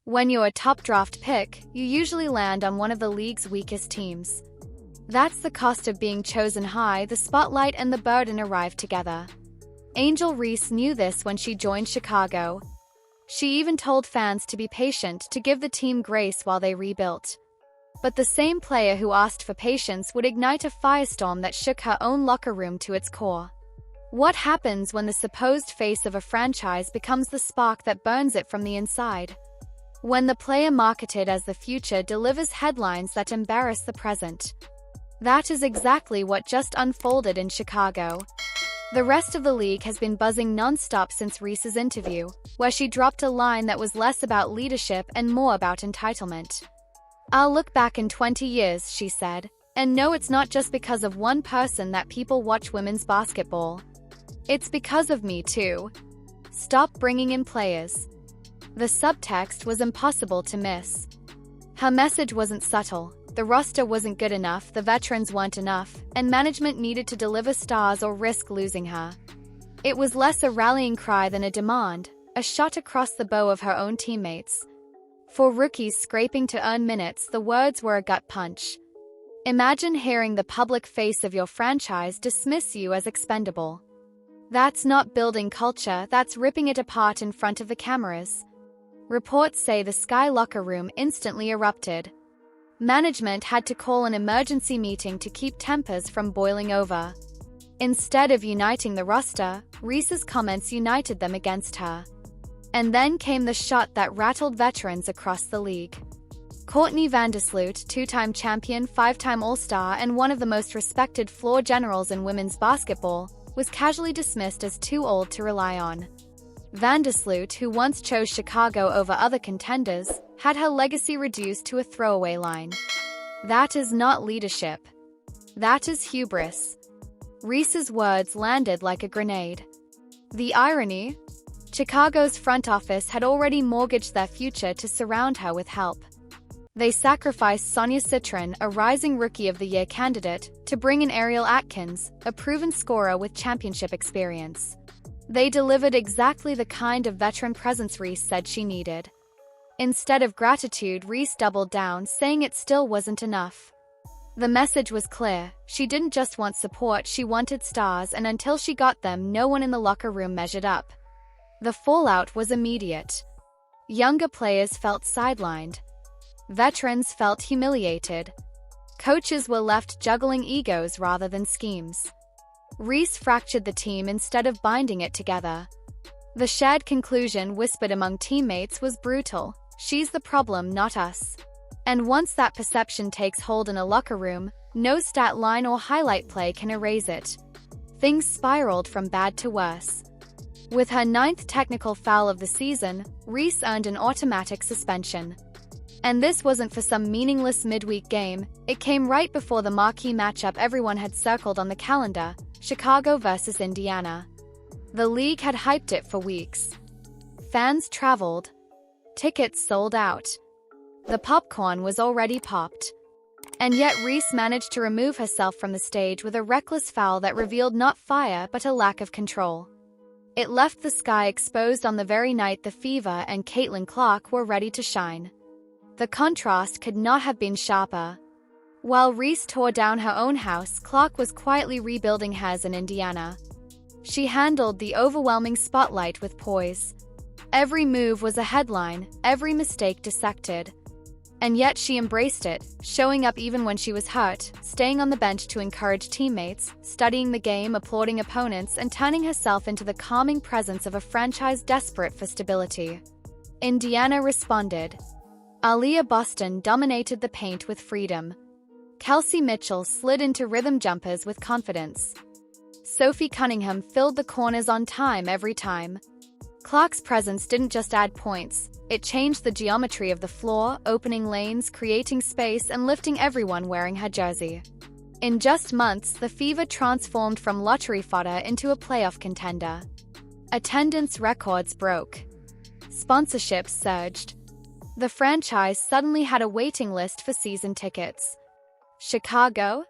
When you're a top draft pick, you usually land on one of the league's weakest teams. That's the cost of being chosen high. The spotlight and the burden arrive together. Angel Reese knew this when she joined Chicago. She even told fans to be patient, to give the team grace while they rebuilt. But the same player who asked for patience would ignite a firestorm that shook her own locker room to its core. What happens when the supposed face of a franchise becomes the spark that burns it from the inside? When the player marketed as the future delivers headlines that embarrass the present. That is exactly what just unfolded in Chicago. The rest of the league has been buzzing non-stop since Reese's interview, where she dropped a line that was less about leadership and more about entitlement. "I'll look back in 20 years," she said, "and no, it's not just because of one person that people watch women's basketball. It's because of me too. Stop bringing in players." The subtext was impossible to miss. Her message wasn't subtle. The roster wasn't good enough, the veterans weren't enough, and management needed to deliver stars or risk losing her. It was less a rallying cry than a demand, a shot across the bow of her own teammates. For rookies scraping to earn minutes, the words were a gut punch. Imagine hearing the public face of your franchise dismiss you as expendable. That's not building culture, that's ripping it apart in front of the cameras. Reports say the Sky locker room instantly erupted. Management had to call an emergency meeting to keep tempers from boiling over. Instead of uniting the roster, Reese's comments united them against her. And then came the shot that rattled veterans across the league. Courtney Vandersloot, two-time champion, five-time All-Star, and one of the most respected floor generals in women's basketball, was casually dismissed as too old to rely on. Vandersloot, who once chose Chicago over other contenders, had her legacy reduced to a throwaway line. That is not leadership. That is hubris. Reese's words landed like a grenade. The irony? Chicago's front office had already mortgaged their future to surround her with help. They sacrificed Sonia Citron, a rising Rookie of the Year candidate, to bring in Ariel Atkins, a proven scorer with championship experience. They delivered exactly the kind of veteran presence Reese said she needed. Instead of gratitude, Reese doubled down, saying it still wasn't enough. The message was clear. She didn't just want support, she wanted stars, and until she got them, no one in the locker room measured up. The fallout was immediate. Younger players felt sidelined. Veterans felt humiliated. Coaches were left juggling egos rather than schemes. Reese fractured the team instead of binding it together. The shared conclusion whispered among teammates was brutal. "She's the problem, not us." And once that perception takes hold in a locker room, no stat line or highlight play can erase it. Things spiraled from bad to worse. With her 9th technical foul of the season, Reese earned an automatic suspension. And this wasn't for some meaningless midweek game, it came right before the marquee matchup everyone had circled on the calendar, Chicago versus Indiana. The league had hyped it for weeks. Fans traveled. Tickets sold out. The popcorn was already popped. And yet Reese managed to remove herself from the stage with a reckless foul that revealed not fire but a lack of control. It left the Sky exposed on the very night the Fever and Caitlin Clark were ready to shine. The contrast could not have been sharper. While Reese tore down her own house, Clark was quietly rebuilding hers in Indiana. She handled the overwhelming spotlight with poise. Every move was a headline, every mistake dissected. And yet she embraced it, showing up even when she was hurt, staying on the bench to encourage teammates, studying the game, applauding opponents, and turning herself into the calming presence of a franchise desperate for stability. Indiana responded. Aaliyah Boston dominated the paint with freedom. Kelsey Mitchell slid into rhythm jumpers with confidence. Sophie Cunningham filled the corners on time every time. Clark's presence didn't just add points, it changed the geometry of the floor, opening lanes, creating space, and lifting everyone wearing her jersey. In just months, the Fever transformed from lottery fodder into a playoff contender. Attendance records broke. Sponsorships surged. The franchise suddenly had a waiting list for season tickets. Chicago?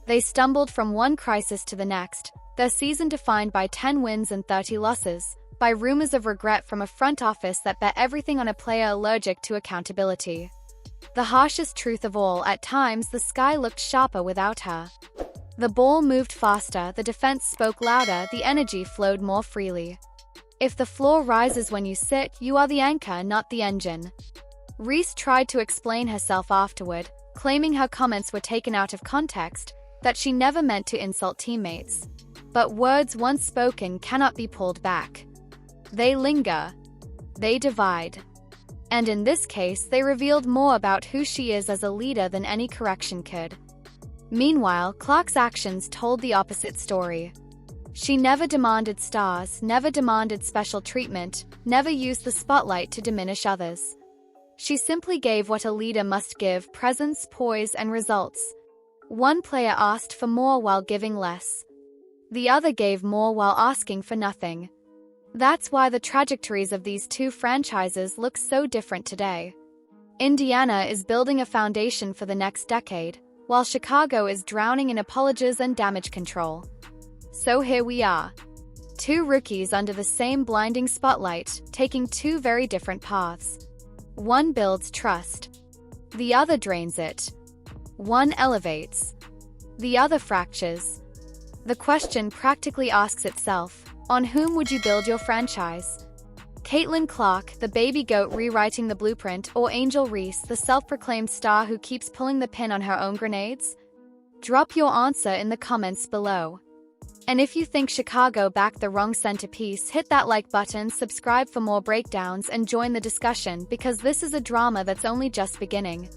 They stumbled from one crisis to the next, their season defined by 10 wins and 30 losses, by rumors of regret from a front office that bet everything on a player allergic to accountability. The harshest truth of all, at times the sky looked sharper without her. The ball moved faster, the defense spoke louder, the energy flowed more freely. If the floor rises when you sit, you are the anchor, not the engine. Reese tried to explain herself afterward, claiming her comments were taken out of context, that she never meant to insult teammates. But words once spoken cannot be pulled back. They linger. They divide. And in this case, they revealed more about who she is as a leader than any correction could. Meanwhile, Clark's actions told the opposite story. She never demanded stars, never demanded special treatment, never used the spotlight to diminish others. She simply gave what a leader must give: presence, poise, and results. One player asked for more while giving less. The other gave more while asking for nothing. That's why the trajectories of these two franchises look so different today. Indiana is building a foundation for the next decade, while Chicago is drowning in apologies and damage control. So here we are. Two rookies under the same blinding spotlight, taking two very different paths. One builds trust. The other drains it. One elevates. The other fractures. The question practically asks itself, on whom would you build your franchise? Caitlin Clark, the baby goat rewriting the blueprint, or Angel Reese, the self-proclaimed star who keeps pulling the pin on her own grenades? Drop your answer in the comments below. And if you think Chicago backed the wrong centerpiece, hit that like button, subscribe for more breakdowns, and join the discussion, because this is a drama that's only just beginning.